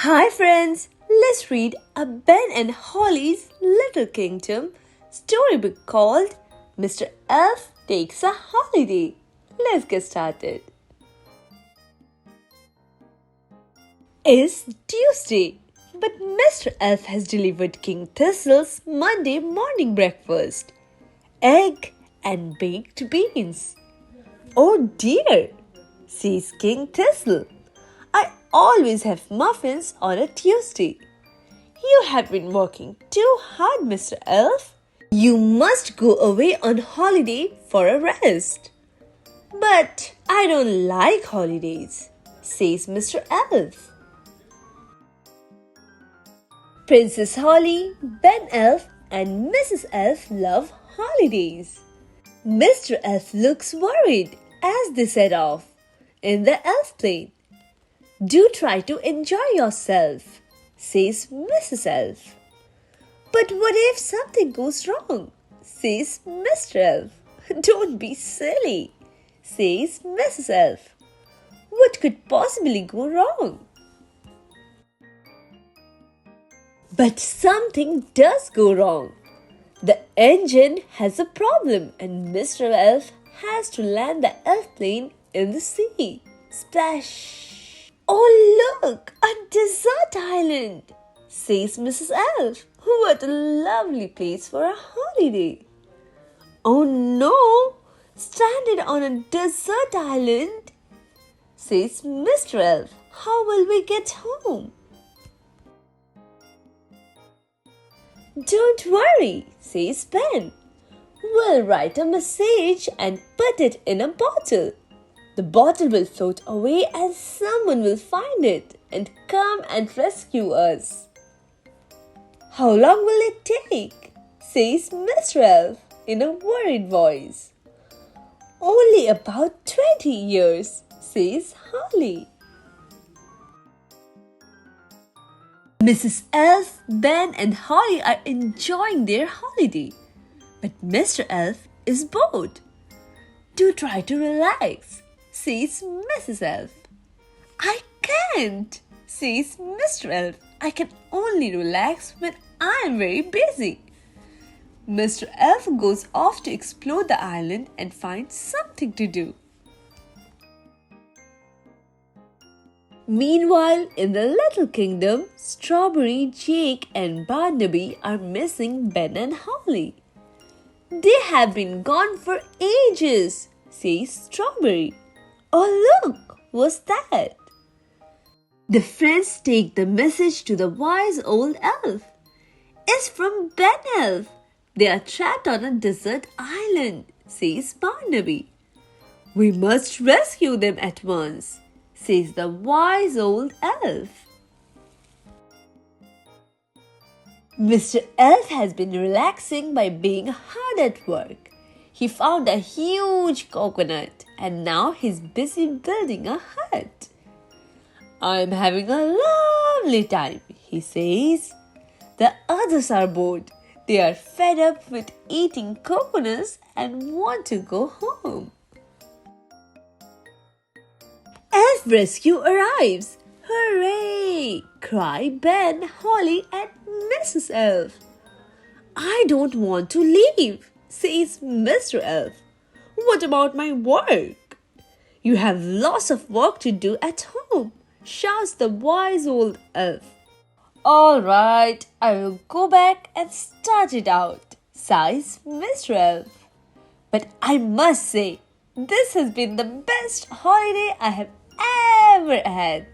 Hi friends, let's read a Ben and Holly's Little Kingdom storybook called Mr. Elf Takes a Holiday. Let's get started. It's Tuesday, but Mr. Elf has delivered King Thistle's Monday morning breakfast, egg and baked beans. Oh dear, says King Thistle. I always have muffins on a Tuesday. You have been working too hard, Mr. Elf. You must go away on holiday for a rest. But I don't like holidays, says Mr. Elf. Princess Holly, Ben Elf, and Mrs. Elf love holidays. Mr. Elf looks worried as they set off in the elf plane. Do try to enjoy yourself, says Mrs. Elf. But what if something goes wrong, says Mr. Elf. Don't be silly, says Mrs. Elf. What could possibly go wrong? But something does go wrong. The engine has a problem and Mr. Elf has to land the elf plane in the sea. Splash! Oh look, a desert island, says Mrs. Elf. What a lovely place for a holiday. Oh no, stranded on a desert island, says Mr. Elf. How will we get home? Don't worry, says Ben. We'll write a message and put it in a bottle. The bottle will float away and someone will find it and come and rescue us. How long will it take? Says Mr. Elf in a worried voice. Only about 20 years, says Holly. Mrs. Elf, Ben and Holly are enjoying their holiday. But Mr. Elf is bored. Do try to relax, says Mrs. Elf. I can't, says Mr. Elf. I can only relax when I am very busy. Mr. Elf goes off to explore the island and find something to do. Meanwhile, in the Little Kingdom, Strawberry, Jake and Barnaby are missing Ben and Holly. They have been gone for ages, says Strawberry. Oh look, what's that? The friends take the message to the wise old elf. It's from Ben Elf. They are trapped on a desert island, says Barnaby. We must rescue them at once, says the wise old elf. Mr. Elf has been relaxing by being hard at work. He found a huge coconut and now he's busy building a hut. I'm having a lovely time, he says. The others are bored. They are fed up with eating coconuts and want to go home. Elf rescue arrives. Hooray! Cry Ben, Holly and Mrs. Elf. I don't want to leave, says Mr. Elf. What about my work? You have lots of work to do at home, shouts the wise old elf. All right, I will go back and start it out, sighs Mr. Elf. But I must say, this has been the best holiday I have ever had.